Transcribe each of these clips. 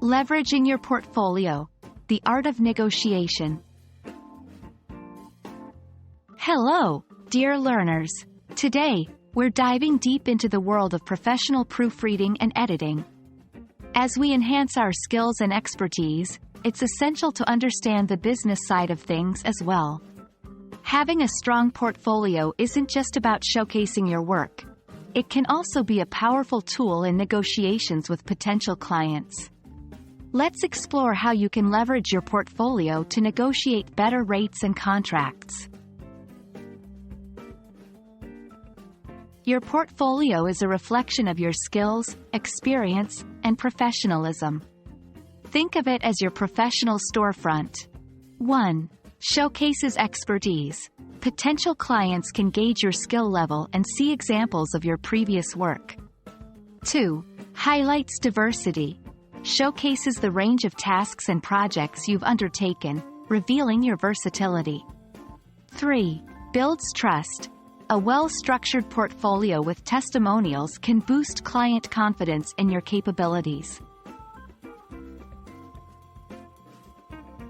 Leveraging your portfolio, the art of negotiation. Hello, dear learners. Today, we're diving deep into the world of professional proofreading and editing. As we enhance our skills and expertise, it's essential to understand the business side of things as well. Having a strong portfolio isn't just about showcasing your work. It can also be a powerful tool in negotiations with potential clients. Let's explore how you can leverage your portfolio to negotiate better rates and contracts. Your portfolio is a reflection of your skills, experience, and professionalism. Think of it as your professional storefront. 1. Showcases expertise. Potential clients can gauge your skill level and see examples of your previous work. 2. Highlights diversity. Showcases the range of tasks and projects you've undertaken, revealing your versatility. 3. Builds trust. A well-structured portfolio with testimonials can boost client confidence in your capabilities.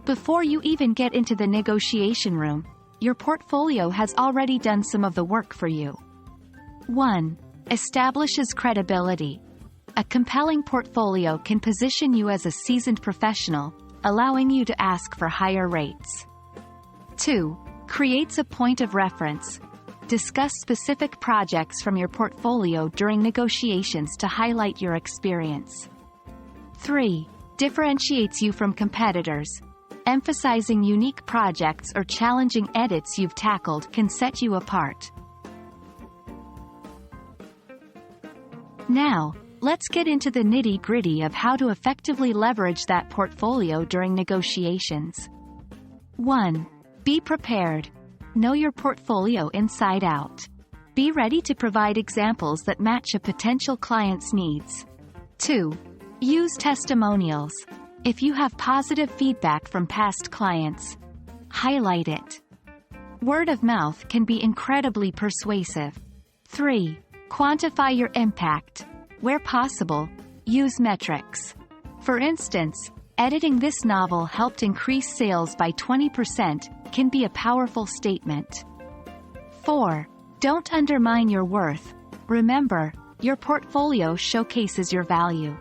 Before you even get into the negotiation room, your portfolio has already done some of the work for you. 1. Establishes credibility. A compelling portfolio can position you as a seasoned professional, allowing you to ask for higher rates. 2. Creates a point of reference. Discuss specific projects from your portfolio during negotiations to highlight your experience. 3. Differentiates you from competitors. Emphasizing unique projects or challenging edits you've tackled can set you apart. Now, let's get into the nitty-gritty of how to effectively leverage that portfolio during negotiations. 1. Be prepared. Know your portfolio inside out. Be ready to provide examples that match a potential client's needs. 2. Use testimonials. If you have positive feedback from past clients, highlight it. Word of mouth can be incredibly persuasive. 3. Quantify your impact. Where possible, use metrics. For instance, editing this novel helped increase sales by 20% can be a powerful statement. 4. Don't undermine your worth. Remember, your portfolio showcases your value.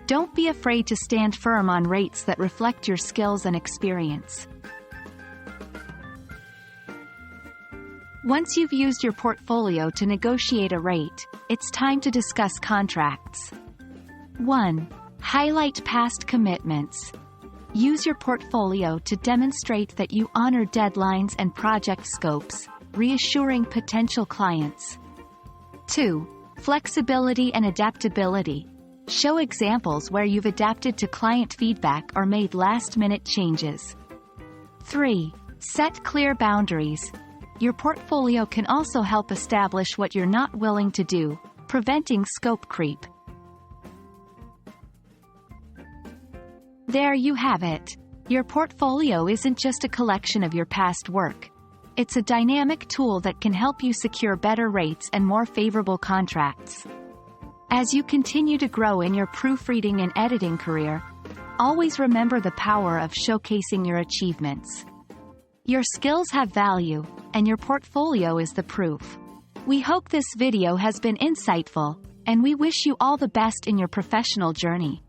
Don't be afraid to stand firm on rates that reflect your skills and experience. Once you've used your portfolio to negotiate a rate, it's time to discuss contracts. 1. Highlight past commitments. Use your portfolio to demonstrate that you honor deadlines and project scopes, reassuring potential clients. 2. Flexibility and adaptability. Show examples where you've adapted to client feedback or made last-minute changes. 3. Set clear boundaries. Your portfolio can also help establish what you're not willing to do, preventing scope creep. There you have it. Your portfolio isn't just a collection of your past work. It's a dynamic tool that can help you secure better rates and more favorable contracts. As you continue to grow in your proofreading and editing career, always remember the power of showcasing your achievements. Your skills have value, and your portfolio is the proof. We hope this video has been insightful, and we wish you all the best in your professional journey.